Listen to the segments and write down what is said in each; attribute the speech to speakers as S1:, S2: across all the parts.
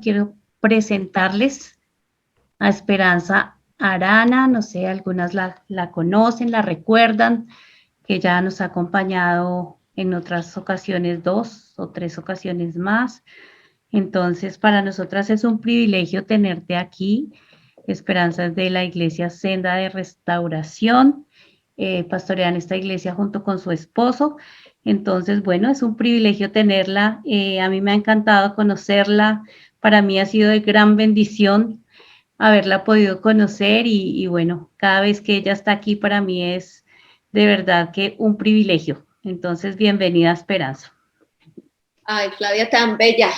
S1: quiero presentarles a Esperanza Arana. No sé, algunas la conocen, la recuerdan, que ya nos ha acompañado en otras ocasiones, 2 o 3 ocasiones más. Entonces, para nosotras es un privilegio tenerte aquí. Esperanza es de la Iglesia Senda de Restauración, pastorea en esta iglesia junto con su esposo. Entonces, bueno, es un privilegio tenerla. A mí me ha encantado conocerla. Para mí ha sido de gran bendición haberla podido conocer y bueno, cada vez que ella está aquí para mí es de verdad que un privilegio. Entonces, bienvenida, Esperanza.
S2: Ay, Flavia, tan bella.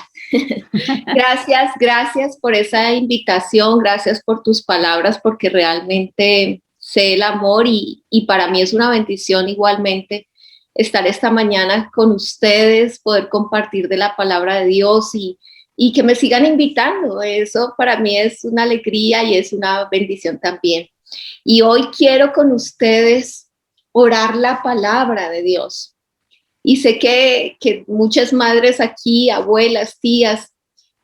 S2: Gracias por esa invitación, gracias por tus palabras, porque realmente sé el amor y para mí es una bendición igualmente estar esta mañana con ustedes, poder compartir de la palabra de Dios y que me sigan invitando. Eso para mí es una alegría y es una bendición también. Y hoy quiero con ustedes orar la palabra de Dios. Y sé que muchas madres aquí, abuelas, tías,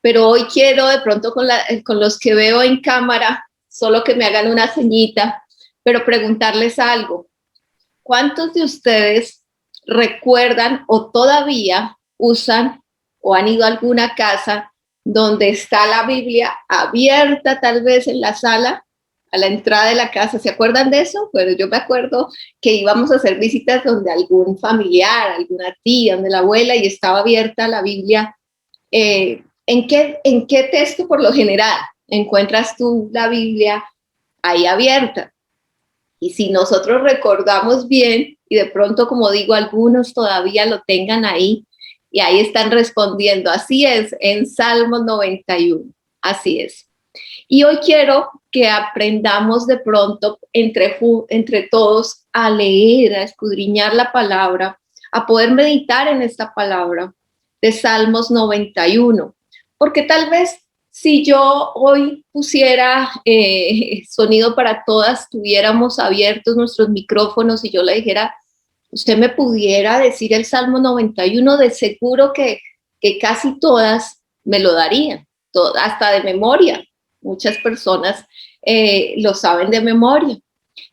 S2: pero hoy quiero de pronto con los que veo en cámara, solo que me hagan una ceñita, pero preguntarles algo. ¿Cuántos de ustedes recuerdan o todavía usan o han ido a alguna casa donde está la Biblia abierta tal vez en la sala a la entrada de la casa? ¿Se acuerdan de eso? Bueno, yo me acuerdo que íbamos a hacer visitas donde algún familiar, alguna tía, donde la abuela, y estaba abierta la Biblia. ¿En qué texto por lo general encuentras tú la Biblia ahí abierta? Y si nosotros recordamos bien, y de pronto, como digo, algunos todavía lo tengan ahí, y ahí están respondiendo, así es, en Salmos 91, así es. Y hoy quiero que aprendamos de pronto entre todos a leer, a escudriñar la palabra, a poder meditar en esta palabra de Salmos 91. Porque tal vez si yo hoy pusiera sonido para todas, tuviéramos abiertos nuestros micrófonos y yo le dijera, usted me pudiera decir el Salmo 91, de seguro que casi todas me lo darían, hasta de memoria. Muchas personas lo saben de memoria.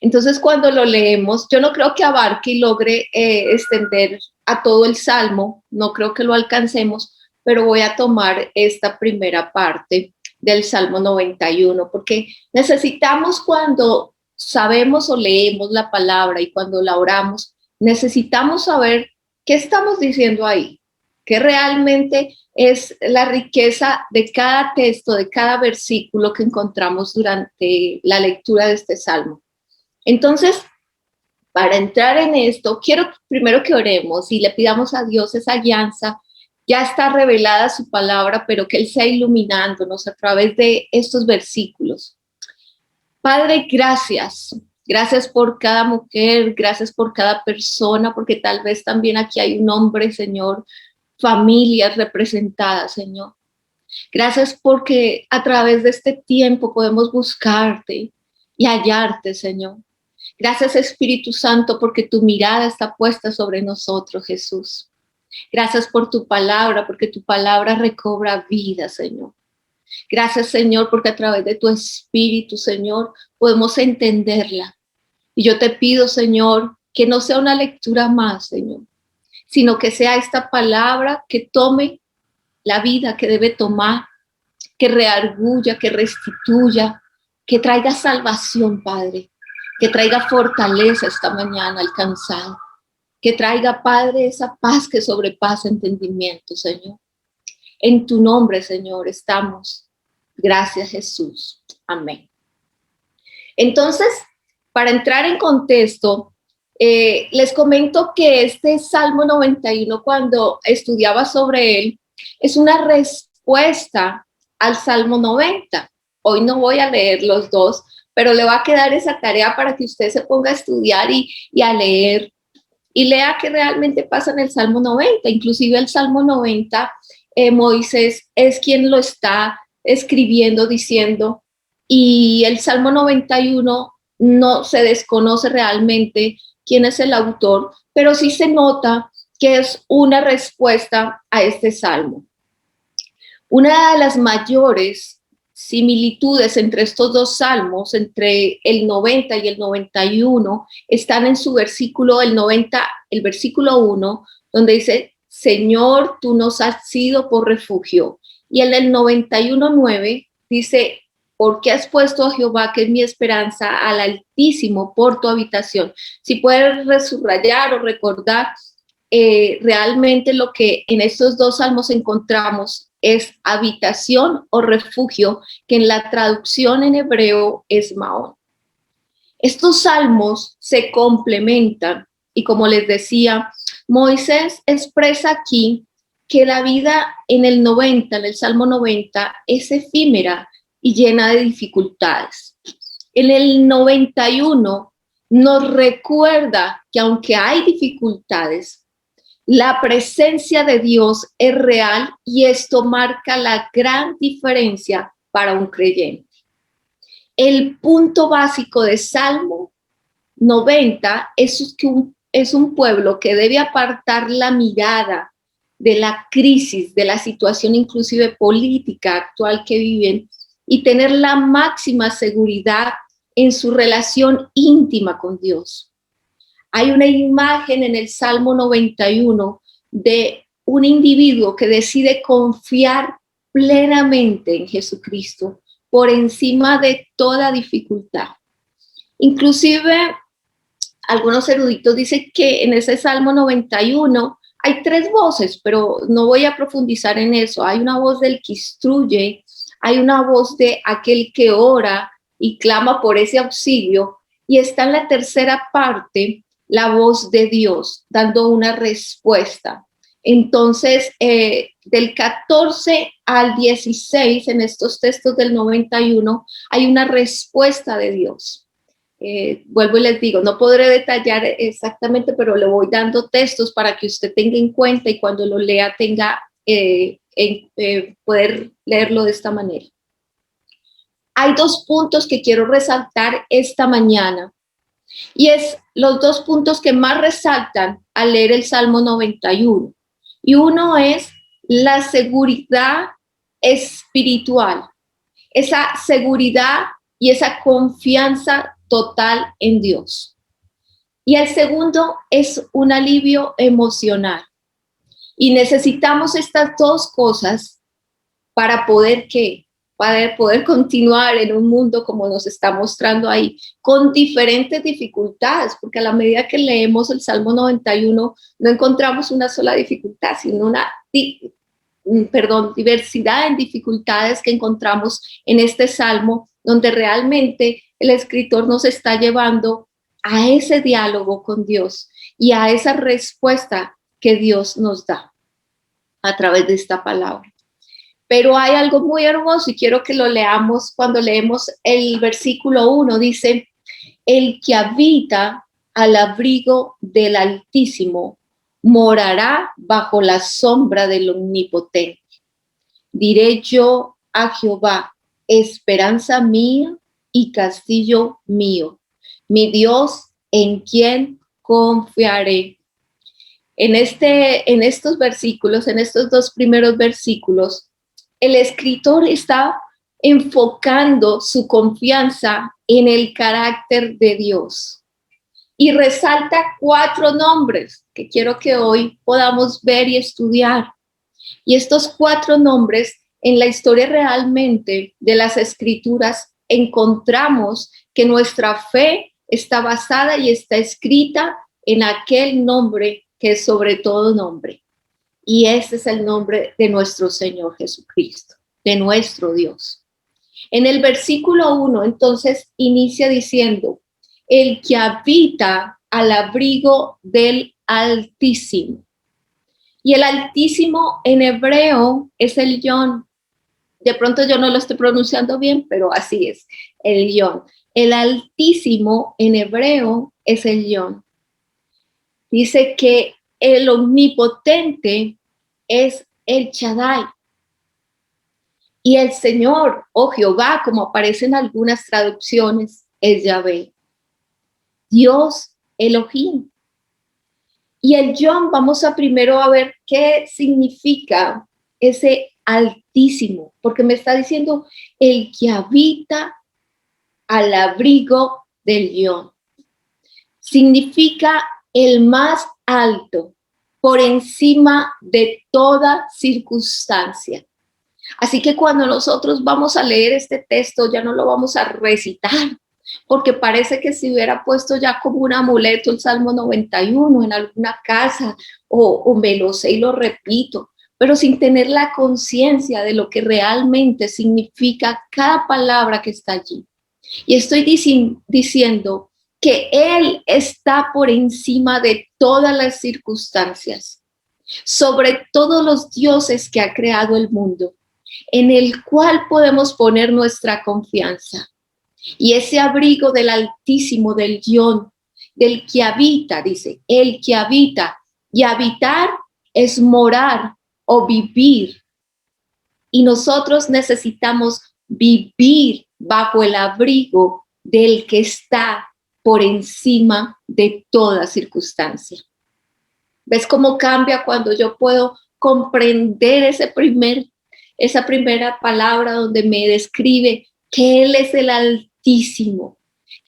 S2: Entonces, cuando lo leemos, yo no creo que abarque y logre extender a todo el Salmo, no creo que lo alcancemos, pero voy a tomar esta primera parte del Salmo 91, porque necesitamos, cuando sabemos o leemos la palabra y cuando la oramos, necesitamos saber qué estamos diciendo ahí, qué realmente es la riqueza de cada texto, de cada versículo que encontramos durante la lectura de este Salmo. Entonces, para entrar en esto, quiero primero que oremos y le pidamos a Dios esa guianza. Ya está revelada su palabra, pero que Él sea iluminándonos a través de estos versículos. Padre, gracias. Gracias por cada mujer, gracias por cada persona, porque tal vez también aquí hay un hombre, Señor, familias representadas, Señor. Gracias porque a través de este tiempo podemos buscarte y hallarte, Señor. Gracias, Espíritu Santo, porque tu mirada está puesta sobre nosotros, Jesús. Gracias por tu palabra, porque tu palabra recobra vida, Señor. Gracias, Señor, porque a través de tu Espíritu, Señor, podemos entenderla. Y yo te pido, Señor, que no sea una lectura más, Señor, sino que sea esta palabra que tome la vida que debe tomar, que reargulla, que restituya, que traiga salvación, Padre, que traiga fortaleza esta mañana alcanzada, que traiga, Padre, esa paz que sobrepasa entendimiento, Señor. En tu nombre, Señor, estamos. Gracias, Jesús. Amén. Entonces, para entrar en contexto, les comento que este Salmo 91, cuando estudiaba sobre él, es una respuesta al Salmo 90. Hoy no voy a leer los dos, pero le va a quedar esa tarea para que usted se ponga a estudiar y a leer y lea qué realmente pasa en el Salmo 90. Inclusive el Salmo 90, Moisés es quien lo está escribiendo, diciendo, y el Salmo 91 no se desconoce realmente quién es el autor, pero sí se nota que es una respuesta a este salmo. Una de las mayores similitudes entre estos dos salmos, entre el 90 y el 91, están en su versículo, el 90, el versículo 1, donde dice, Señor, tú nos has sido por refugio. Y en el 91:9 dice, porque has puesto a Jehová, que es mi esperanza, al Altísimo por tu habitación. Si puedes resubrayar o recordar, realmente lo que en estos dos salmos encontramos es habitación o refugio, que en la traducción en hebreo es Maón. Estos salmos se complementan y, como les decía, Moisés expresa aquí que la vida en el 90, en el Salmo 90, es efímera y llena de dificultades. En el 91 nos recuerda que aunque hay dificultades, la presencia de Dios es real y esto marca la gran diferencia para un creyente. El punto básico de Salmo 90 es un pueblo que debe apartar la mirada de la crisis, de la situación inclusive política actual que viven y tener la máxima seguridad en su relación íntima con Dios. Hay una imagen en el Salmo 91 de un individuo que decide confiar plenamente en Jesucristo por encima de toda dificultad. Inclusive, algunos eruditos dicen que en ese Salmo 91 hay tres voces, pero no voy a profundizar en eso. Hay una voz del que instruye, hay una voz de aquel que ora y clama por ese auxilio, y está en la tercera parte la voz de Dios dando una respuesta. Entonces, del 14 al 16, en estos textos del 91, hay una respuesta de Dios. Vuelvo y les digo, no podré detallar exactamente, pero le voy dando textos para que usted tenga en cuenta y cuando lo lea tenga poder leerlo de esta manera. Hay dos puntos que quiero resaltar esta mañana y es los dos puntos que más resaltan al leer el Salmo 91. Y uno es la seguridad espiritual, esa seguridad y esa confianza total en Dios. Y el segundo es un alivio emocional. Y necesitamos estas dos cosas para poder poder continuar en un mundo como nos está mostrando ahí, con diferentes dificultades, porque a la medida que leemos el Salmo 91 no encontramos una sola dificultad, sino una diversidad en dificultades que encontramos en este Salmo, donde realmente el escritor nos está llevando a ese diálogo con Dios y a esa respuesta que Dios nos da a través de esta palabra. Pero hay algo muy hermoso y quiero que lo leamos cuando leemos el versículo 1. Dice, el que habita al abrigo del Altísimo morará bajo la sombra del Omnipotente. Diré yo a Jehová, esperanza mía y castillo mío, mi Dios en quien confiaré. En estos versículos, en estos dos primeros versículos, el escritor está enfocando su confianza en el carácter de Dios y resalta 4 nombres que quiero que hoy podamos ver y estudiar. Y estos 4 nombres en la historia realmente de las escrituras encontramos que nuestra fe está basada y está escrita en aquel nombre que es sobre todo nombre. Y este es el nombre de nuestro Señor Jesucristo, de nuestro Dios. En el versículo 1, entonces, inicia diciendo, el que habita al abrigo del Altísimo. Y el Altísimo en hebreo es el Yon. De pronto yo no lo estoy pronunciando bien, pero así es, el Yon. El Altísimo en hebreo es el Yon. Dice que el Omnipotente es el Shaddai. Y el Señor, o Jehová, como aparece en algunas traducciones, es Yahvé. Dios Elohim. Y el Yon, vamos a primero a ver qué significa ese Altísimo, porque me está diciendo el que habita al abrigo del león. Significa el más alto, por encima de toda circunstancia. Así que cuando nosotros vamos a leer este texto, ya no lo vamos a recitar, porque parece que si hubiera puesto ya como un amuleto el Salmo 91 en alguna casa, o me lo sé y lo repito, pero sin tener la conciencia de lo que realmente significa cada palabra que está allí. Y estoy diciendo que Él está por encima de todas las circunstancias, sobre todos los dioses que ha creado el mundo, en el cual podemos poner nuestra confianza. Y ese abrigo del Altísimo, del Dios, del que habita, dice, el que habita. Y habitar es morar o vivir. Y nosotros necesitamos vivir bajo el abrigo del que está por encima de toda circunstancia. ¿Ves cómo cambia cuando yo puedo comprender esa primera palabra donde me describe que Él es el Altísimo,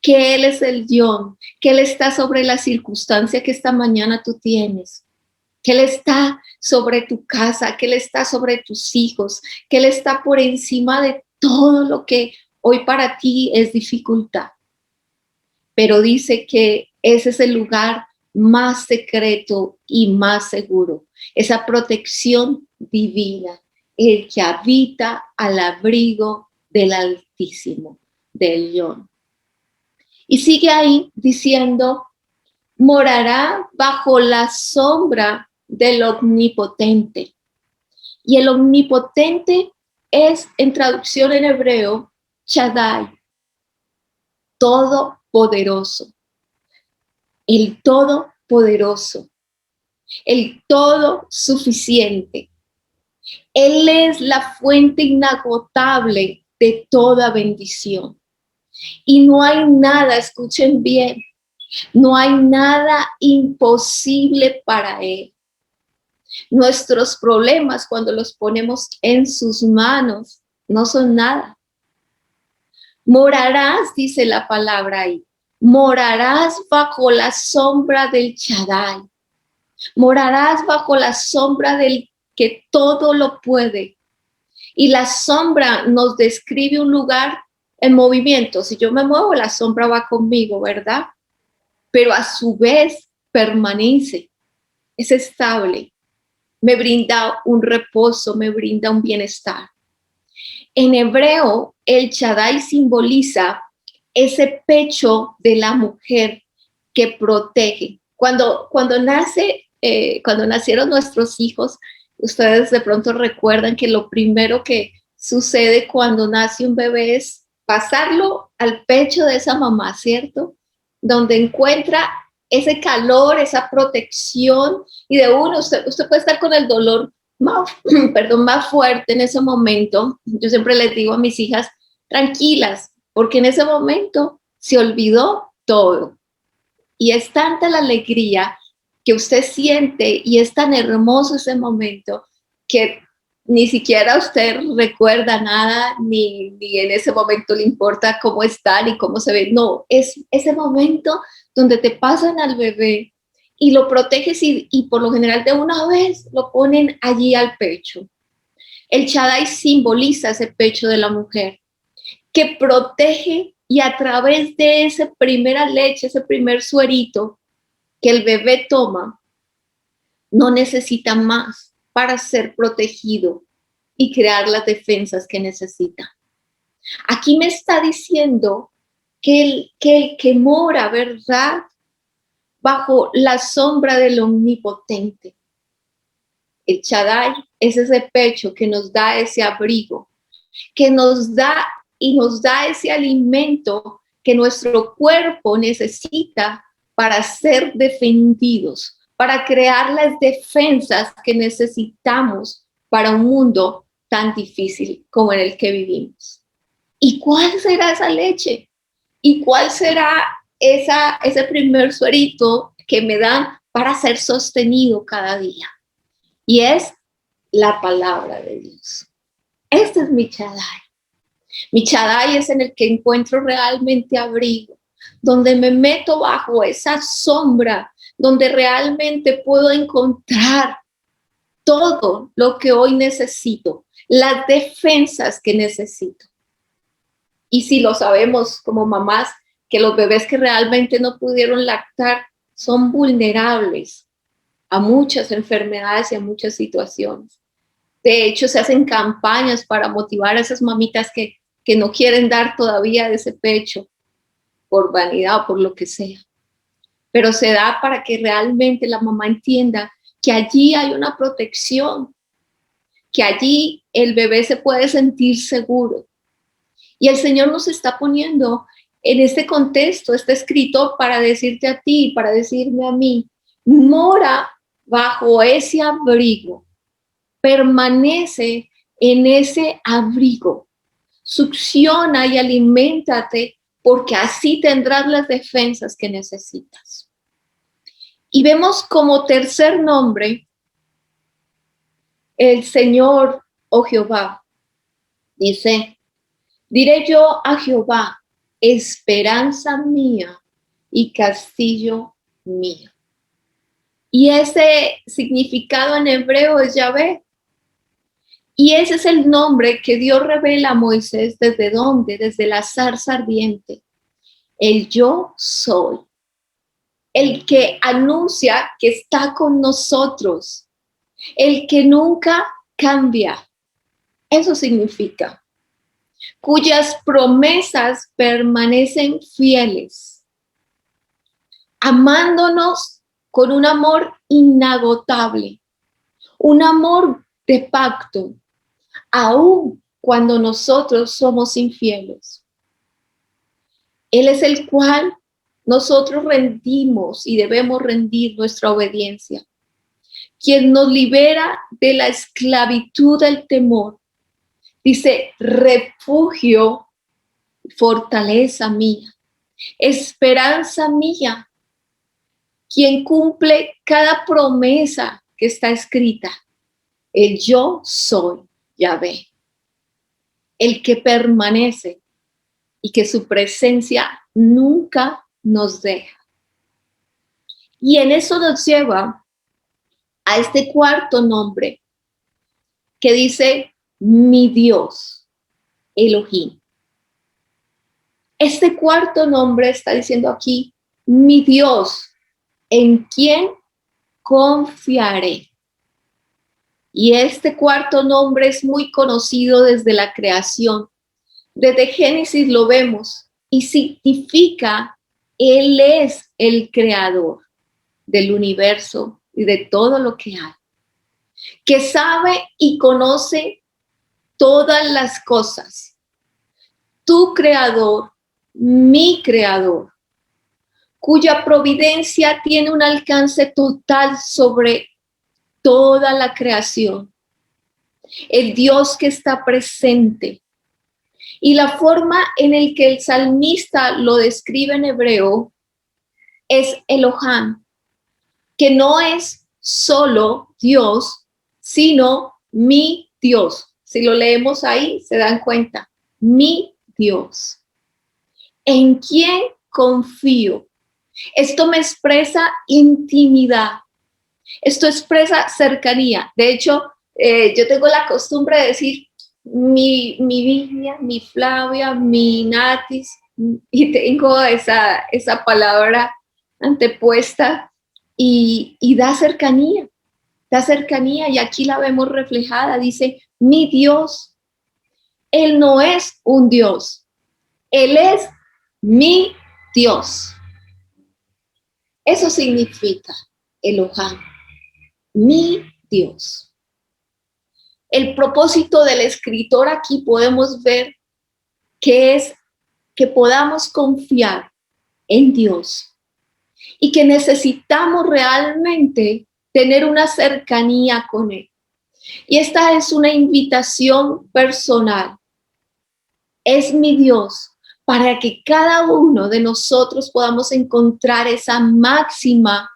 S2: que Él es el Dios, que Él está sobre la circunstancia que esta mañana tú tienes, que Él está sobre tu casa, que Él está sobre tus hijos, que Él está por encima de todo lo que hoy para ti es dificultad. Pero dice que ese es el lugar más secreto y más seguro, esa protección divina, el que habita al abrigo del Altísimo, del León. Y sigue ahí diciendo, morará bajo la sombra del Omnipotente. Y el Omnipotente es, en traducción en hebreo, Shaddai, todopoderoso. El todopoderoso, el todo suficiente. Él es la fuente inagotable de toda bendición. Y no hay nada, escuchen bien, no hay nada imposible para Él. Nuestros problemas, cuando los ponemos en sus manos, no son nada. Morarás, dice la palabra ahí, morarás bajo la sombra del Shaddai. Morarás bajo la sombra del que todo lo puede. Y la sombra nos describe un lugar en movimiento. Si yo me muevo, la sombra va conmigo, ¿verdad? Pero a su vez permanece, es estable. Me brinda un reposo, me brinda un bienestar. En hebreo, el Shaddai simboliza ese pecho de la mujer que protege. Cuando nacieron nuestros hijos, ustedes de pronto recuerdan que lo primero que sucede cuando nace un bebé es pasarlo al pecho de esa mamá, ¿cierto? Donde encuentra ese calor, esa protección, y de uno, usted puede estar con el dolor más fuerte en ese momento. Yo siempre les digo a mis hijas, tranquilas, porque en ese momento se olvidó todo. Y es tanta la alegría que usted siente y es tan hermoso ese momento que ni siquiera usted recuerda nada, ni en ese momento le importa cómo está ni cómo se ve. No, es ese momento donde te pasan al bebé y lo proteges y por lo general de una vez lo ponen allí al pecho. El Shaddai simboliza ese pecho de la mujer que protege, y a través de esa primera leche, ese primer suerito que el bebé toma, no necesita más para ser protegido y crear las defensas que necesita. Aquí me está diciendo que el que mora, ¿verdad?, bajo la sombra del Omnipotente. El Shaddai es ese pecho que nos da ese abrigo, que nos da ese alimento que nuestro cuerpo necesita para ser defendidos, para crear las defensas que necesitamos para un mundo tan difícil como en el que vivimos. ¿Y cuál será esa leche? ¿Y cuál será ese primer suerito que me dan para ser sostenido cada día? Y es la palabra de Dios. Este es mi Shaddai. Mi Shaddai es en el que encuentro realmente abrigo, donde me meto bajo esa sombra, donde realmente puedo encontrar todo lo que hoy necesito, las defensas que necesito. Y si lo sabemos como mamás, que los bebés que realmente no pudieron lactar son vulnerables a muchas enfermedades y a muchas situaciones. De hecho, se hacen campañas para motivar a esas mamitas que no quieren dar todavía de ese pecho por vanidad o por lo que sea. Pero se da para que realmente la mamá entienda que allí hay una protección, que allí el bebé se puede sentir seguro. Y el Señor nos está poniendo en este contexto, está escrito para decirte a ti, para decirme a mí, mora bajo ese abrigo, permanece en ese abrigo, succiona y aliméntate, porque así tendrás las defensas que necesitas. Y vemos como tercer nombre el Señor o Jehová. Dice, diré yo a Jehová, esperanza mía y castillo mío. Y ese significado en hebreo es Yahvé. Y ese es el nombre que Dios revela a Moisés. ¿Desde dónde? Desde la zarza ardiente. El yo soy. El que anuncia que está con nosotros. El que nunca cambia. Eso significa. Cuyas promesas permanecen fieles. Amándonos con un amor inagotable. Un amor de pacto. Aún cuando nosotros somos infieles. Él es el cual nosotros rendimos y debemos rendir nuestra obediencia. Quien nos libera de la esclavitud del temor. Dice, refugio, fortaleza mía, esperanza mía. Quien cumple cada promesa que está escrita. El yo soy. Yahvé, el que permanece y que su presencia nunca nos deja. Y en eso nos lleva a este cuarto nombre que dice mi Dios, Elohim. Este cuarto nombre está diciendo aquí, mi Dios, en quien confiaré. Y este cuarto nombre es muy conocido desde la creación. Desde Génesis lo vemos y significa Él es el creador del universo y de todo lo que hay. Que sabe y conoce todas las cosas. Tu creador, mi creador, cuya providencia tiene un alcance total sobre toda la creación, el Dios que está presente. Y la forma en el que el salmista lo describe en hebreo es Elohim, que no es solo Dios, sino mi Dios. Si lo leemos ahí, se dan cuenta, mi Dios. ¿En quién confío? Esto me expresa intimidad. Esto expresa cercanía. De hecho, yo tengo la costumbre de decir mi Biblia, mi Flavia, mi Natis, y tengo esa palabra antepuesta y da cercanía y aquí la vemos reflejada. Dice, mi Dios. Él no es un Dios, Él es mi Dios. Eso significa Elohim. Mi Dios. El propósito del escritor aquí podemos ver que es que podamos confiar en Dios y que necesitamos realmente tener una cercanía con Él. Y esta es una invitación personal. Es mi Dios para que cada uno de nosotros podamos encontrar esa máxima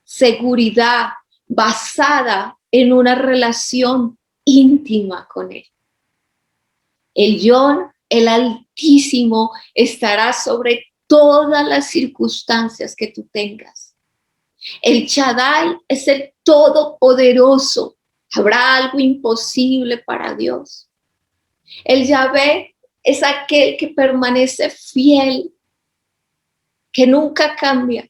S2: seguridad basada en una relación íntima con Él. El Yon, el Altísimo, estará sobre todas las circunstancias que tú tengas. El Shaddai es el Todopoderoso. ¿Habrá algo imposible para Dios? El Yahvé es aquel que permanece fiel, que nunca cambia,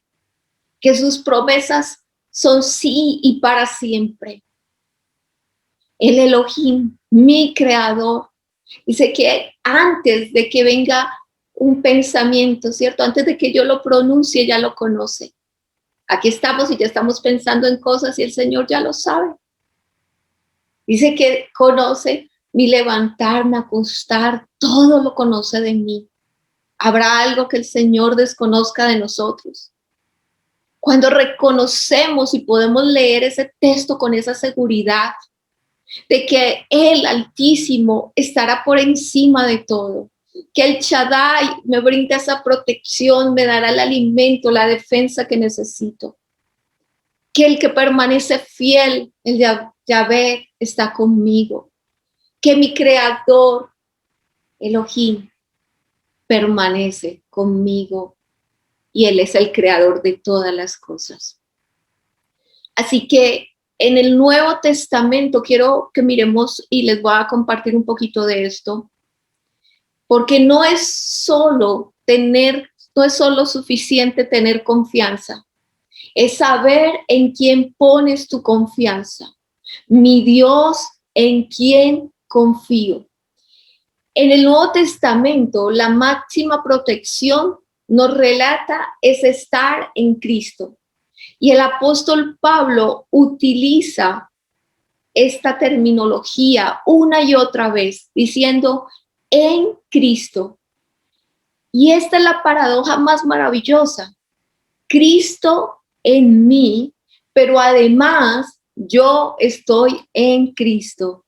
S2: que sus promesas son sí y para siempre. El Elohim, mi creador, dice que antes de que venga un pensamiento, ¿cierto? Antes de que yo lo pronuncie, ya lo conoce. Aquí estamos y ya estamos pensando en cosas y el Señor ya lo sabe. Dice que conoce mi levantar, mi acostar, todo lo conoce de mí. ¿Habrá algo que el Señor desconozca de nosotros? Cuando reconocemos y podemos leer ese texto con esa seguridad de que el Altísimo estará por encima de todo, que el Shaddai me brinda esa protección, me dará el alimento, la defensa que necesito, que el que permanece fiel, el Yahvé, está conmigo, que mi creador, Elohim, permanece conmigo y Él es el creador de todas las cosas. Así que en el Nuevo Testamento quiero que miremos y les voy a compartir un poquito de esto, porque no es solo suficiente tener confianza, es saber en quién pones tu confianza. Mi Dios, en quién confío. En el Nuevo Testamento, la máxima protección nos relata es estar en Cristo. Y el apóstol Pablo utiliza esta terminología una y otra vez, diciendo en Cristo. Y esta es la paradoja más maravillosa. Cristo en mí, pero además yo estoy en Cristo.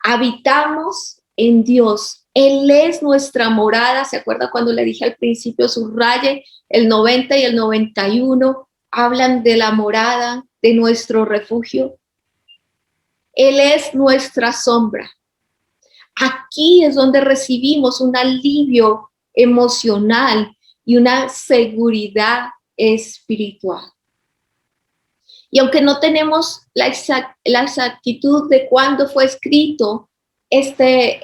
S2: Habitamos en Dios. Él es nuestra morada. ¿Se acuerda cuando le dije al principio, subraye el 90 y el 91? Hablan de la morada, de nuestro refugio. Él es nuestra sombra. Aquí es donde recibimos un alivio emocional y una seguridad espiritual. Y aunque no tenemos la exactitud de cuándo fue escrito este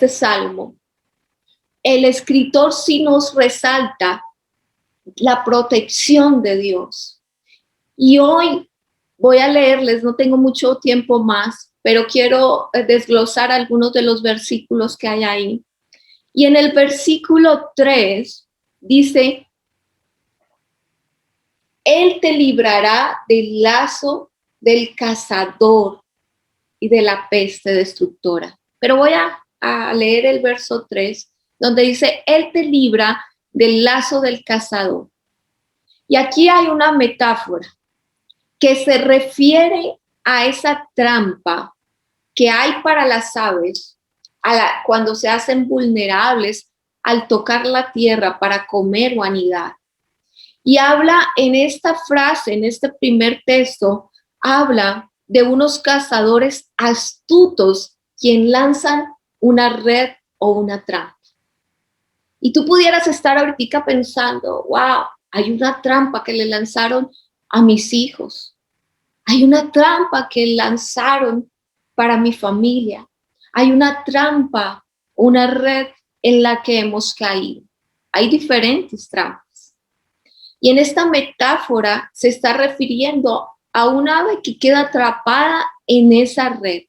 S2: salmo, el escritor sí nos resalta la protección de Dios. Y hoy voy a leerles, no tengo mucho tiempo más, pero quiero desglosar algunos de los versículos que hay ahí. Y en el versículo 3 dice: Él te librará del lazo del cazador y de la peste destructora. Pero voy a leer el verso 3, donde dice: Él te libra del lazo del cazador. Y aquí hay una metáfora que se refiere a esa trampa que hay para las aves cuando se hacen vulnerables al tocar la tierra para comer o anidar. Y habla en esta frase, en este primer texto, habla de unos cazadores astutos quien lanzan una red o una trampa. Y tú pudieras estar ahorita pensando, wow, hay una trampa que le lanzaron a mis hijos. Hay una trampa que lanzaron para mi familia. Hay una trampa, una red en la que hemos caído. Hay diferentes trampas. Y en esta metáfora se está refiriendo a un ave que queda atrapada en esa red.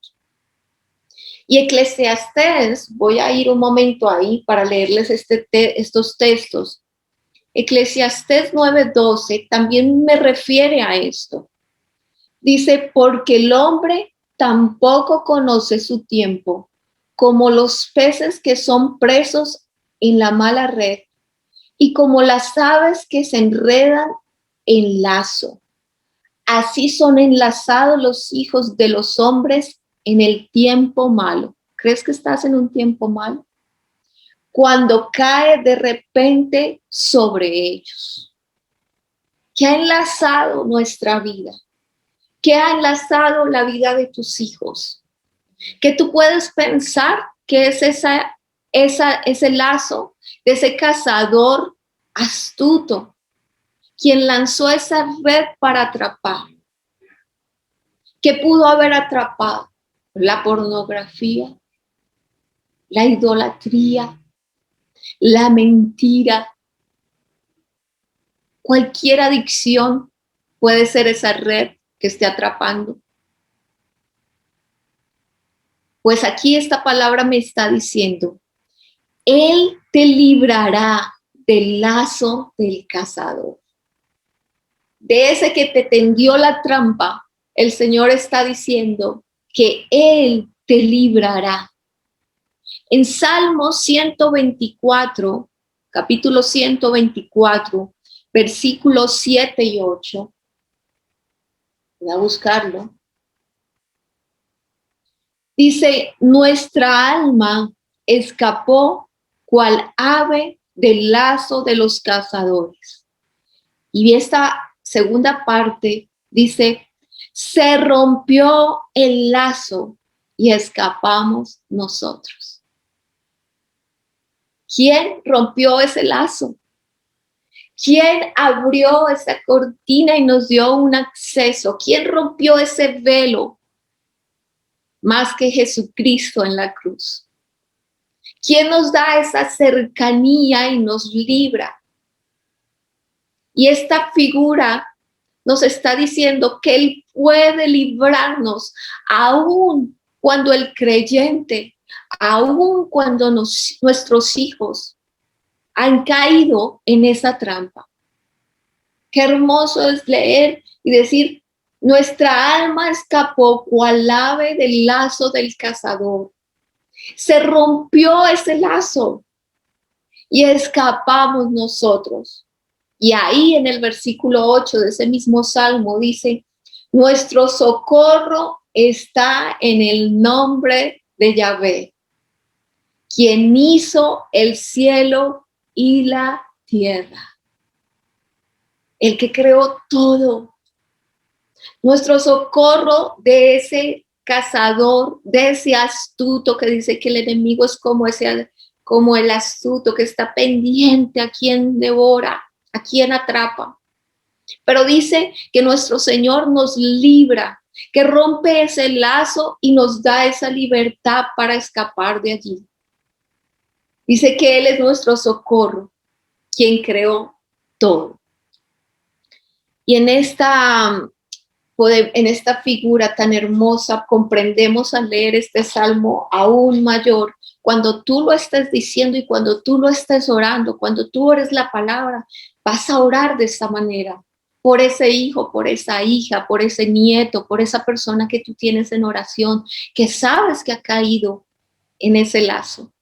S2: Y Eclesiastés, voy a ir un momento ahí para leerles estos textos. Eclesiastés 9:12 también me refiere a esto. Dice: porque el hombre tampoco conoce su tiempo, como los peces que son presos en la mala red, y como las aves que se enredan en lazo. Así son enlazados los hijos de los hombres en el tiempo malo. ¿Crees que estás en un tiempo malo? Cuando cae de repente sobre ellos. ¿Qué ha enlazado nuestra vida? ¿Qué ha enlazado la vida de tus hijos? ¿Qué tú puedes pensar que es ese lazo de ese cazador astuto, quien lanzó esa red para atrapar? ¿Qué pudo haber atrapado? La pornografía, la idolatría, la mentira. Cualquier adicción puede ser esa red que esté atrapando. Pues aquí esta palabra me está diciendo, Él te librará del lazo del cazador. De ese que te tendió la trampa, el Señor está diciendo que Él te librará. En Salmo 124, capítulo 124, versículos 7 y 8, voy a buscarlo. Dice, nuestra alma escapó cual ave del lazo de los cazadores. Y esta segunda parte dice, se rompió el lazo y escapamos nosotros. ¿Quién rompió ese lazo? ¿Quién abrió esa cortina y nos dio un acceso? ¿Quién rompió ese velo? Más que Jesucristo en la cruz. ¿Quién nos da esa cercanía y nos libra? Y esta figura nos está diciendo que Él puede librarnos aún cuando el creyente, aún cuando nuestros hijos han caído en esa trampa. Qué hermoso es leer y decir, nuestra alma escapó cual ave del lazo del cazador. Se rompió ese lazo y escapamos nosotros. Y ahí en el versículo 8 de ese mismo salmo dice, nuestro socorro está en el nombre de Yahvé, quien hizo el cielo y la tierra. El que creó todo. Nuestro socorro de ese cazador, de ese astuto que dice que el enemigo es como el astuto que está pendiente a quien devora, a quien atrapa. Pero dice que nuestro Señor nos libra, que rompe ese lazo y nos da esa libertad para escapar de allí. Dice que Él es nuestro socorro, quien creó todo. Y en esta figura tan hermosa comprendemos al leer este salmo aún mayor. Cuando tú lo estés diciendo y cuando tú lo estés orando, cuando tú ores la palabra, vas a orar de esta manera. Por ese hijo, por esa hija, por ese nieto, por esa persona que tú tienes en oración, que sabes que ha caído en ese lazo,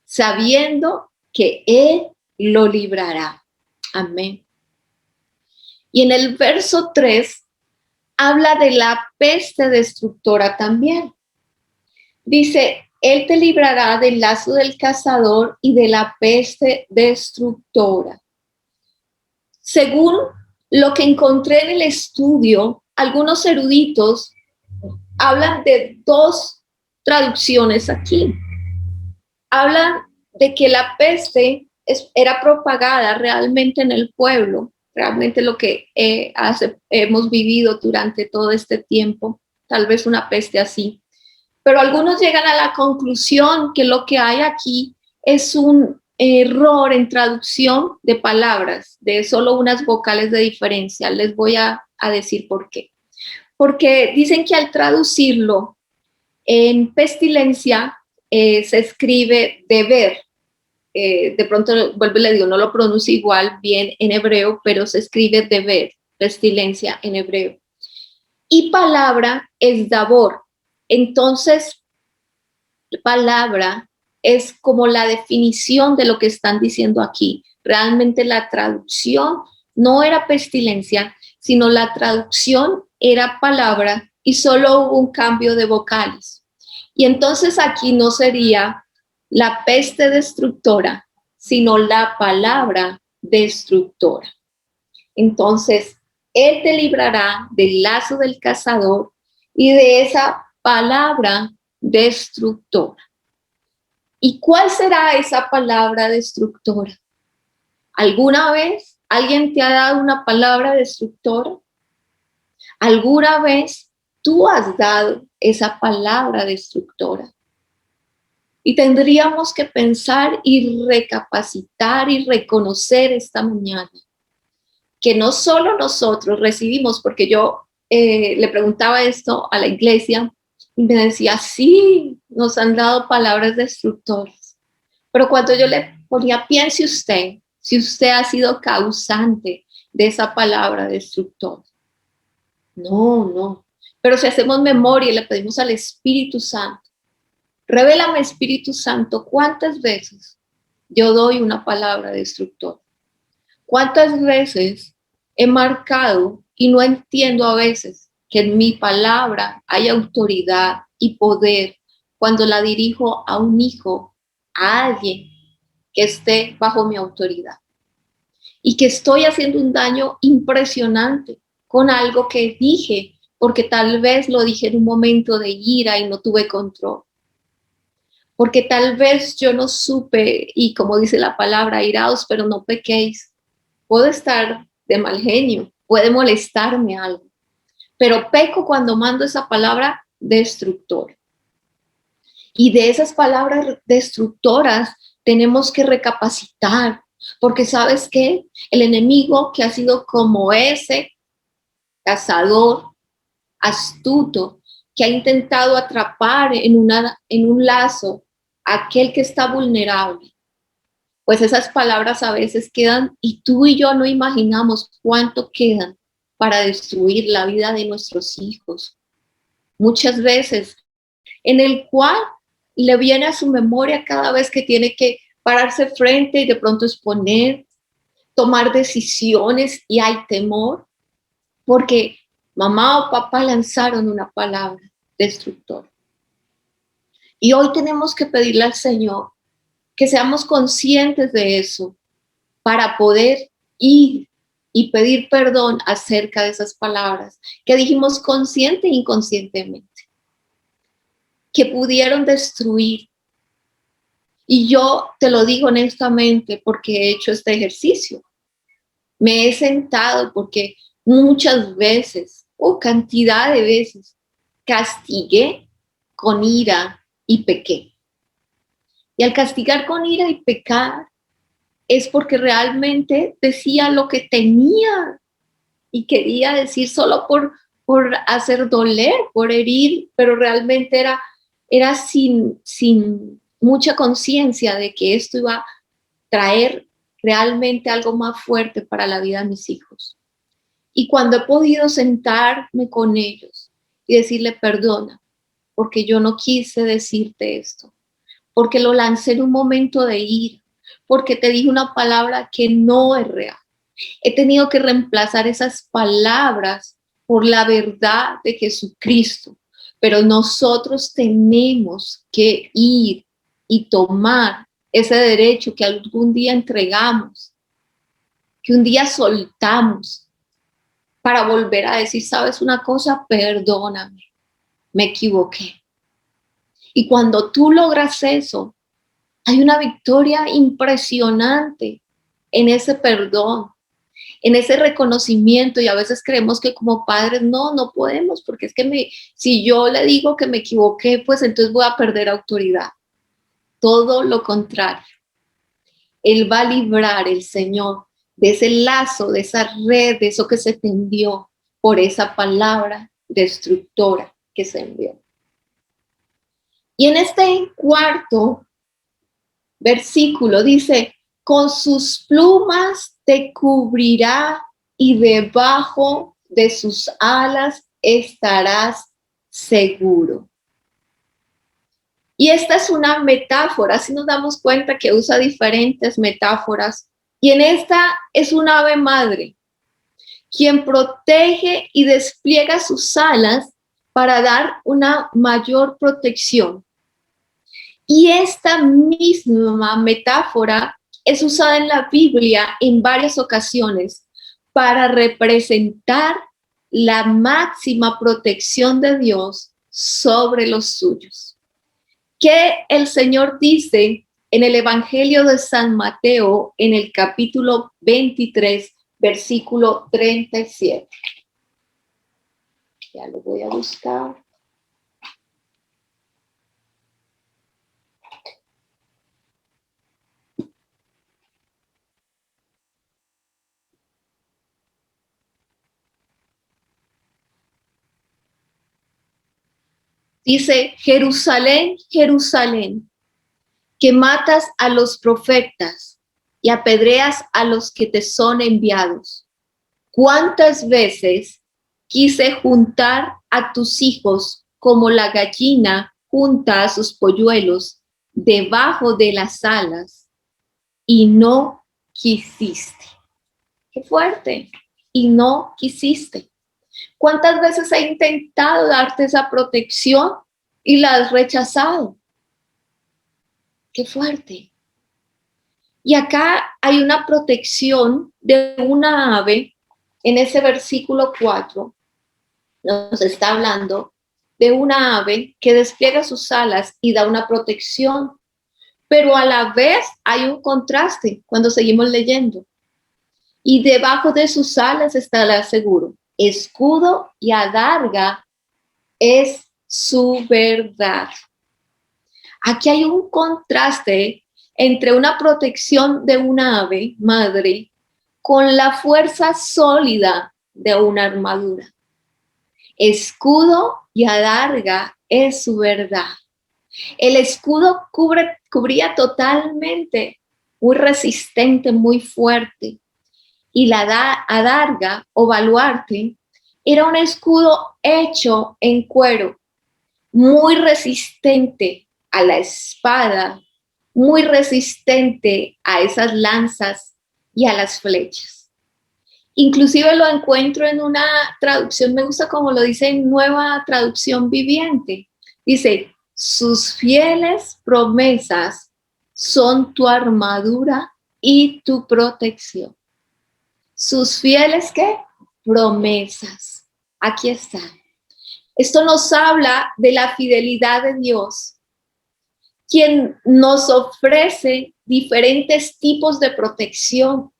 S2: sabiendo que Él lo librará. Amén. Y en el verso 3 habla de la peste destructora también. Dice, Él te librará del lazo del cazador y de la peste destructora. Según lo que encontré en el estudio, algunos eruditos hablan de dos traducciones aquí. Hablan de que la peste era propagada realmente en el pueblo, realmente lo que hemos vivido durante todo este tiempo, tal vez una peste así. Pero algunos llegan a la conclusión que lo que hay aquí es un error en traducción de palabras, de solo unas vocales de diferencia. Les voy a decir por qué. Porque dicen que al traducirlo en pestilencia se escribe deber. De pronto, vuelvo y le digo, no lo pronuncio igual bien en hebreo, pero se escribe deber, pestilencia en hebreo. Y palabra es dabor. Entonces, palabra es como la definición de lo que están diciendo aquí. Realmente la traducción no era pestilencia, sino la traducción era palabra y solo hubo un cambio de vocales. Y entonces aquí no sería la peste destructora, sino la palabra destructora. Entonces, Él te librará del lazo del cazador y de esa palabra destructora. ¿Y cuál será esa palabra destructora? ¿Alguna vez alguien te ha dado una palabra destructora? ¿Alguna vez tú has dado esa palabra destructora? Y tendríamos que pensar y recapacitar y reconocer esta mañana que no solo nosotros recibimos, porque yo le preguntaba esto a la iglesia y me decía, sí, nos han dado palabras destructoras. Pero cuando yo le ponía, piense usted, si usted ha sido causante de esa palabra destructora. No. Pero si hacemos memoria y le pedimos al Espíritu Santo, revélame, Espíritu Santo, ¿cuántas veces yo doy una palabra destructora? ¿Cuántas veces he marcado y no entiendo a veces que en mi palabra hay autoridad y poder cuando la dirijo a un hijo, a alguien que esté bajo mi autoridad? Y que estoy haciendo un daño impresionante con algo que dije, porque tal vez lo dije en un momento de ira y no tuve control. Porque tal vez yo no supe, y como dice la palabra, iraos, pero no pequéis. Puedo estar de mal genio, puede molestarme algo, pero peco cuando mando esa palabra destructora. Y de esas palabras destructoras tenemos que recapacitar, porque ¿sabes qué? El enemigo, que ha sido como ese cazador astuto, que ha intentado atrapar en un lazo a aquel que está vulnerable, pues esas palabras a veces quedan y tú y yo no imaginamos cuánto quedan para destruir la vida de nuestros hijos. Muchas veces, en el cual le viene a su memoria cada vez que tiene que pararse frente y de pronto exponer, tomar decisiones y hay temor, porque mamá o papá lanzaron una palabra destructora. Y hoy tenemos que pedirle al Señor que seamos conscientes de eso para poder ir y pedir perdón acerca de esas palabras que dijimos consciente e inconscientemente, que pudieron destruir. Y yo te lo digo honestamente porque he hecho este ejercicio. Me he sentado porque muchas veces, o cantidad de veces, castigué con ira y pequé. Y al castigar con ira y pecar, es porque realmente decía lo que tenía y quería decir solo por hacer doler, por herir, pero realmente era sin mucha conciencia de que esto iba a traer realmente algo más fuerte para la vida de mis hijos. Y cuando he podido sentarme con ellos y decirle perdona, porque yo no quise decirte esto, porque lo lancé en un momento de ira, porque te dije una palabra que no es real. He tenido que reemplazar esas palabras por la verdad de Jesucristo, pero nosotros tenemos que ir y tomar ese derecho que algún día entregamos, que un día soltamos, para volver a decir, ¿sabes una cosa? Perdóname, me equivoqué. Y cuando tú logras eso, hay una victoria impresionante en ese perdón, en ese reconocimiento. Y a veces creemos que como padres no podemos, porque es que si yo le digo que me equivoqué, pues entonces voy a perder autoridad. Todo lo contrario. Él va a librar, el Señor, de ese lazo, de esa red, de eso que se tendió por esa palabra destructora que se envió. Y en este cuarto versículo dice, con sus plumas te cubrirá y debajo de sus alas estarás seguro. Y esta es una metáfora, así nos damos cuenta que usa diferentes metáforas. Y en esta es un ave madre, quien protege y despliega sus alas para dar una mayor protección. Y esta misma metáfora es usada en la Biblia en varias ocasiones para representar la máxima protección de Dios sobre los suyos. Que el Señor dice en el Evangelio de San Mateo, en el capítulo 23, versículo 37. Ya lo voy a buscar. Dice, Jerusalén, Jerusalén, que matas a los profetas y apedreas a los que te son enviados. ¿Cuántas veces quise juntar a tus hijos como la gallina junta a sus polluelos debajo de las alas y no quisiste? ¡Qué fuerte! Y no quisiste. ¿Cuántas veces he intentado darte esa protección y la has rechazado? ¡Qué fuerte! Y acá hay una protección de una ave. En ese versículo 4 nos está hablando de una ave que despliega sus alas y da una protección, pero a la vez hay un contraste cuando seguimos leyendo. Y debajo de sus alas estará seguro. Escudo y adarga es su verdad. Aquí hay un contraste entre una protección de una ave madre con la fuerza sólida de una armadura. Escudo y adarga es su verdad. El escudo cubría totalmente, muy resistente, muy fuerte. Y la adarga o baluarte era un escudo hecho en cuero, muy resistente a la espada, muy resistente a esas lanzas y a las flechas. Inclusive lo encuentro en una traducción, me gusta como lo dice en Nueva Traducción Viviente. Dice, sus fieles promesas son tu armadura y tu protección. Sus fieles, ¿qué? Promesas. Aquí está. Esto nos habla de la fidelidad de Dios, quien nos ofrece diferentes tipos de protección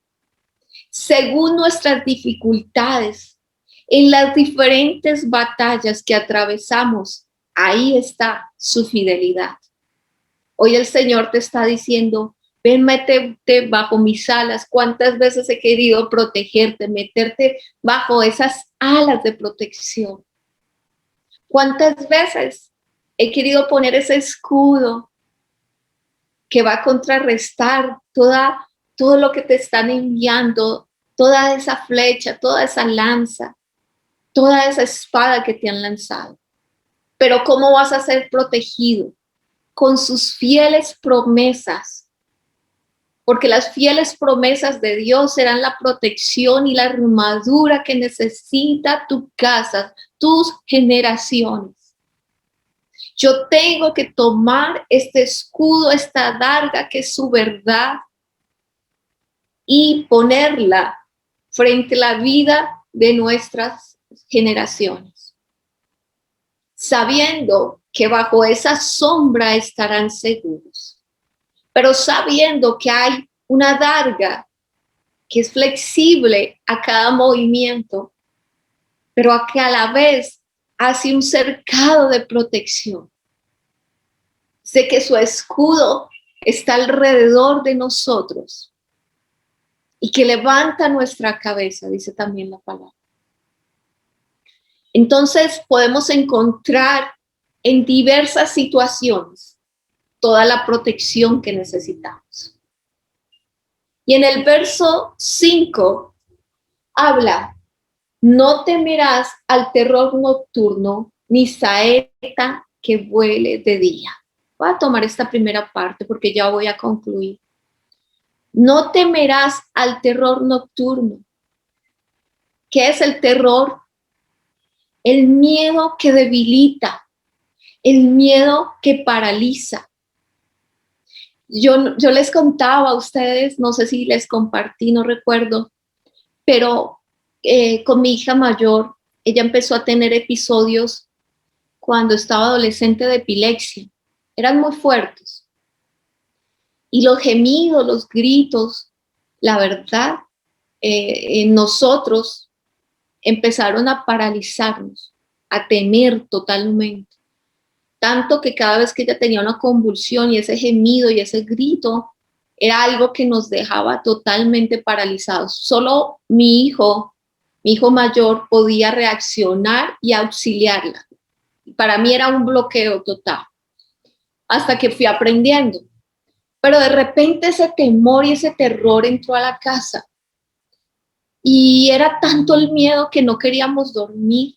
S2: según nuestras dificultades, en las diferentes batallas que atravesamos. Ahí está su fidelidad. Hoy el Señor te está diciendo, ven, métete bajo mis alas. ¿Cuántas veces he querido protegerte, meterte bajo esas alas de protección? ¿Cuántas veces he querido poner ese escudo que va a contrarrestar todo lo que te están enviando, toda esa flecha, toda esa lanza, toda esa espada que te han lanzado? Pero ¿cómo vas a ser protegido? Con sus fieles promesas, porque las fieles promesas de Dios serán la protección y la armadura que necesita tu casa, tus generaciones. Yo tengo que tomar este escudo, esta adarga que es su verdad, y ponerla frente a la vida de nuestras generaciones, sabiendo que bajo esa sombra estarán seguros, pero sabiendo que hay una adarga que es flexible a cada movimiento, pero que a la vez hace un cercado de protección. Sé que su escudo está alrededor de nosotros y que levanta nuestra cabeza, dice también la palabra. Entonces podemos encontrar en diversas situaciones toda la protección que necesitamos. Y en el verso 5 habla, no temerás al terror nocturno, ni saeta que vuele de día. Voy a tomar esta primera parte porque ya voy a concluir. No temerás al terror nocturno. ¿Qué es el terror? El miedo que debilita, el miedo que paraliza. Yo les contaba a ustedes, no sé si les compartí, no recuerdo, pero con mi hija mayor, ella empezó a tener episodios cuando estaba adolescente de epilepsia. Eran muy fuertes. Y los gemidos, los gritos, la verdad, en nosotros empezaron a paralizarnos, a temer totalmente. Tanto que cada vez que ella tenía una convulsión y ese gemido y ese grito, era algo que nos dejaba totalmente paralizados. Solo mi hijo mayor, podía reaccionar y auxiliarla. Para mí era un bloqueo total, hasta que fui aprendiendo. Pero de repente ese temor y ese terror entró a la casa. Y era tanto el miedo que no queríamos dormir,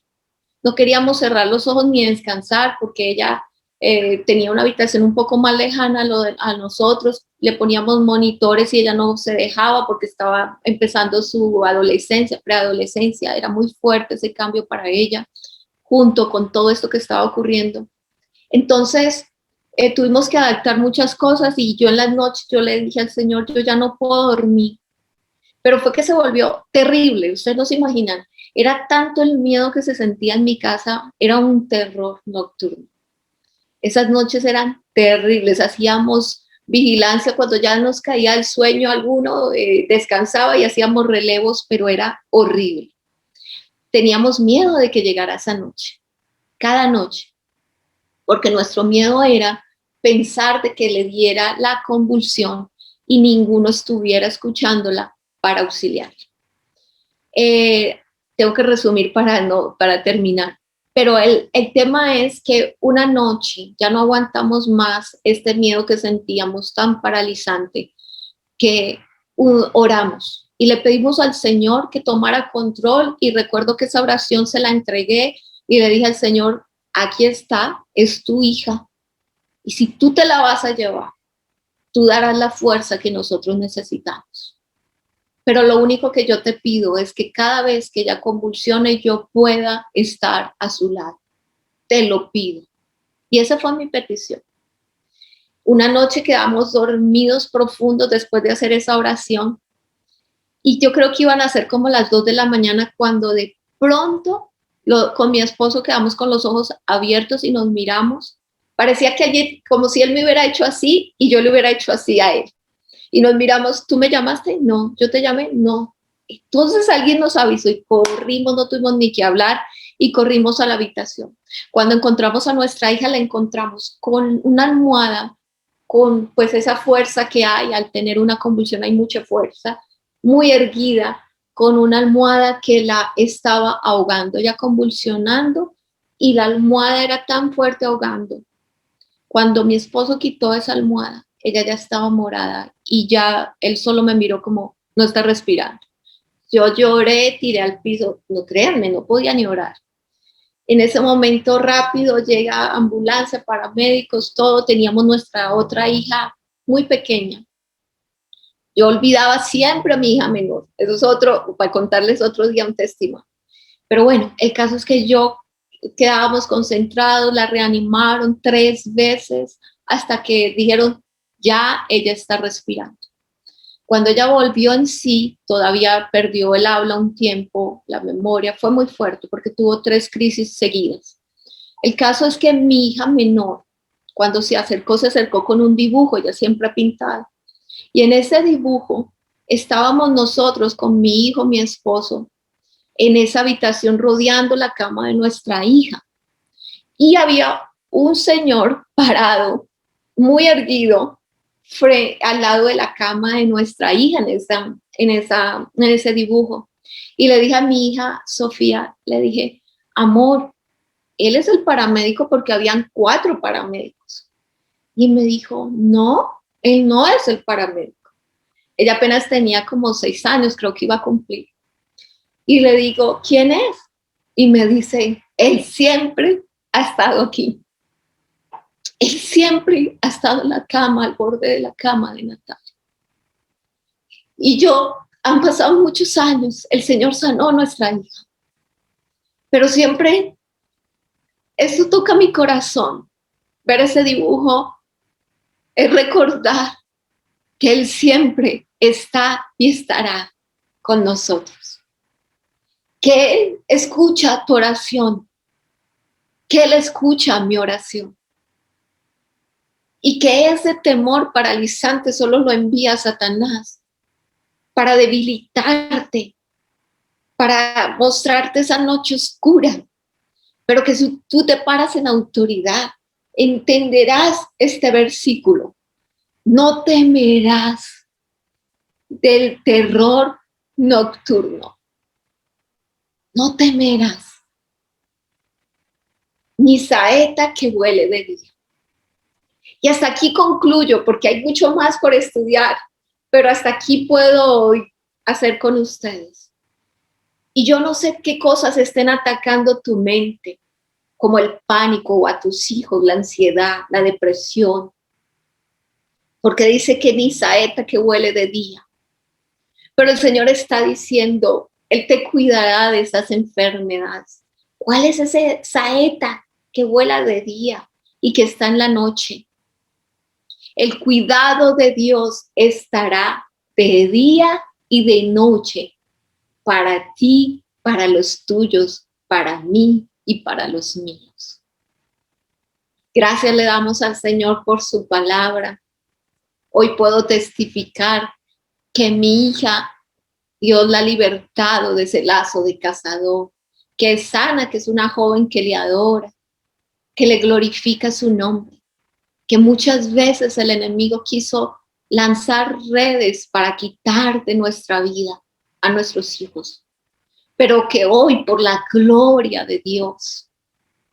S2: no queríamos cerrar los ojos ni descansar, porque ella tenía una habitación un poco más lejana a nosotros. Le poníamos monitores y ella no se dejaba porque estaba empezando su adolescencia, preadolescencia. Era muy fuerte ese cambio para ella, junto con todo esto que estaba ocurriendo. Entonces, tuvimos que adaptar muchas cosas y yo en las noches yo le dije al Señor, yo ya no puedo dormir. Pero fue que se volvió terrible, ustedes no se imaginan. Era tanto el miedo que se sentía en mi casa, era un terror nocturno. Esas noches eran terribles, hacíamos vigilancia cuando ya nos caía el sueño alguno, descansaba y hacíamos relevos, pero era horrible. Teníamos miedo de que llegara esa noche, cada noche, porque nuestro miedo era pensar de que le diera la convulsión y ninguno estuviera escuchándola para auxiliar. Tengo que resumir para terminar, pero el tema es que una noche ya no aguantamos más este miedo que sentíamos tan paralizante, que oramos y le pedimos al Señor que tomara control, y recuerdo que esa oración se la entregué y le dije al Señor, aquí está, es tu hija, y si tú te la vas a llevar, tú darás la fuerza que nosotros necesitamos. Pero lo único que yo te pido es que cada vez que ella convulsione, yo pueda estar a su lado. Te lo pido. Y esa fue mi petición. Una noche quedamos dormidos profundos después de hacer esa oración. Y yo creo que iban a ser como las 2 de la mañana cuando de pronto con mi esposo quedamos con los ojos abiertos y nos miramos. Parecía que allí, como si él me hubiera hecho así y yo le hubiera hecho así a él. Y nos miramos, ¿tú me llamaste? No. ¿Yo te llamé? No. Entonces alguien nos avisó y corrimos, no tuvimos ni que hablar y corrimos a la habitación. Cuando encontramos a nuestra hija, la encontramos con una almohada, con pues esa fuerza que hay al tener una convulsión, hay mucha fuerza, muy erguida, con una almohada que la estaba ahogando, ya convulsionando, y la almohada era tan fuerte ahogando. Cuando mi esposo quitó esa almohada, ella ya estaba morada y ya él solo me miró como, no está respirando. Yo lloré, tiré al piso, no créanme, no podía ni orar. En ese momento rápido llega ambulancia, paramédicos, todo, teníamos nuestra otra hija muy pequeña. Yo olvidaba siempre a mi hija menor, eso es otro, para contarles otro día un testimonio. Pero bueno, el caso es que quedábamos concentrados, la reanimaron 3 veces hasta que dijeron, ya ella está respirando. Cuando ella volvió en sí, todavía perdió el habla un tiempo, la memoria fue muy fuerte porque tuvo 3 crisis seguidas. El caso es que mi hija menor, cuando se acercó con un dibujo, ella siempre ha pintado, y en ese dibujo estábamos nosotros con mi hijo, mi esposo, en esa habitación rodeando la cama de nuestra hija. Y había un señor parado, muy erguido, al lado de la cama de nuestra hija en ese dibujo. Y le dije a mi hija, Sofía, le dije, amor, él es el paramédico porque habían 4 paramédicos. Y me dijo, no, él no es el paramédico. Ella apenas tenía como 6 años, creo que iba a cumplir. Y le digo, ¿quién es? Y me dice, él siempre ha estado aquí. Él siempre ha estado en la cama, al borde de la cama de Natalia. Y han pasado muchos años, el Señor sanó a nuestra hija. Pero siempre, esto toca mi corazón, ver ese dibujo, es recordar que Él siempre está y estará con nosotros. que Él escucha tu oración, que Él escucha mi oración. Y que ese temor paralizante solo lo envía Satanás para debilitarte, para mostrarte esa noche oscura. Pero que si tú te paras en autoridad, entenderás este versículo. No temerás del terror nocturno. No temerás ni saeta que vuele de día. Y hasta aquí concluyo, porque hay mucho más por estudiar, pero hasta aquí puedo hoy hacer con ustedes. Y yo no sé qué cosas estén atacando tu mente, como el pánico o a tus hijos, la ansiedad, la depresión, porque dice que ni saeta que huele de día. Pero el Señor está diciendo, Él te cuidará de esas enfermedades. ¿Cuál es ese saeta que vuela de día y que está en la noche? El cuidado de Dios estará de día y de noche para ti, para los tuyos, para mí y para los míos. Gracias le damos al Señor por su palabra. Hoy puedo testificar que mi hija, Dios la ha libertado de ese lazo de cazador, que es sana, que es una joven que le adora, que le glorifica su nombre, que muchas veces el enemigo quiso lanzar redes para quitar de nuestra vida a nuestros hijos, pero que hoy por la gloria de Dios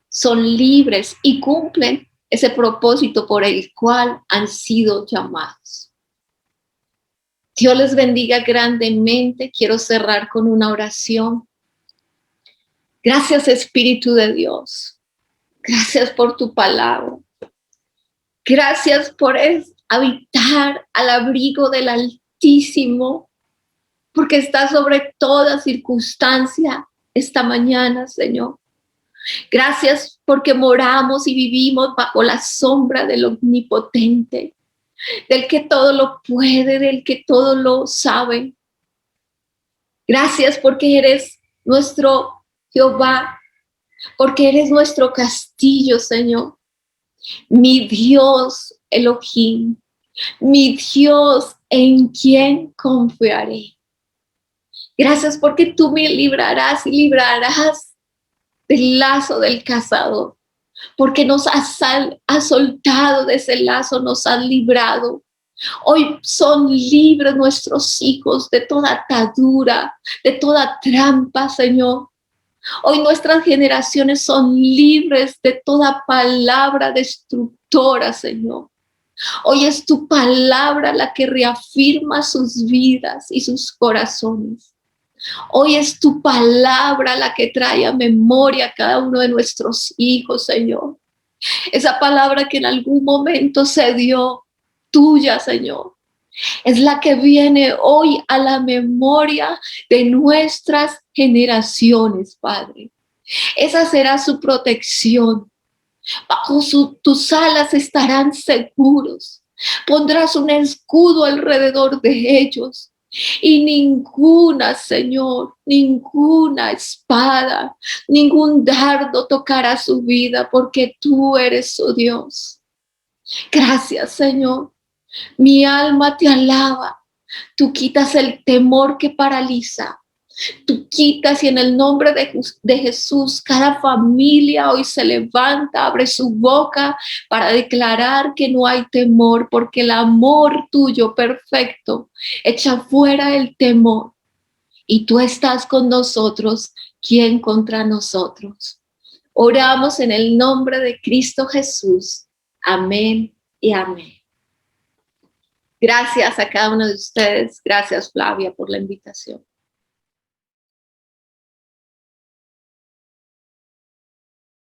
S2: son libres y cumplen ese propósito por el cual han sido llamados. Dios les bendiga grandemente. Quiero cerrar con una oración. Gracias, Espíritu de Dios. Gracias por tu palabra. Gracias por habitar al abrigo del Altísimo, porque está sobre toda circunstancia esta mañana, Señor. Gracias porque moramos y vivimos bajo la sombra del Omnipotente, del que todo lo puede, del que todo lo sabe. Gracias porque eres nuestro Jehová, porque eres nuestro castillo, Señor. Mi Dios Elohim, mi Dios en quien confiaré. Gracias porque tú me librarás y librarás del lazo del cazador, porque nos has soltado de ese lazo, nos has librado. Hoy son libres nuestros hijos de toda atadura, de toda trampa, Señor. Hoy nuestras generaciones son libres de toda palabra destructora, Señor. Hoy es tu palabra la que reafirma sus vidas y sus corazones. Hoy es tu palabra la que trae a memoria a cada uno de nuestros hijos, Señor. Esa palabra que en algún momento se dio tuya, Señor. Es la que viene hoy a la memoria de nuestras generaciones, Padre. Esa será su protección. Bajo tus alas estarán seguros. Pondrás un escudo alrededor de ellos. Y ninguna, Señor, ninguna espada, ningún dardo tocará su vida, porque tú eres su Dios. Gracias, Señor. Mi alma te alaba. Tú quitas el temor que paraliza. Tú quitas y en el nombre de Jesús, cada familia hoy se levanta, abre su boca para declarar que no hay temor, porque el amor tuyo perfecto echa fuera el temor. Y tú estás con nosotros, ¿quién contra nosotros? Oramos en el nombre de Cristo Jesús. Amén y amén. Gracias a cada uno de ustedes. Gracias, Flavia, por la invitación.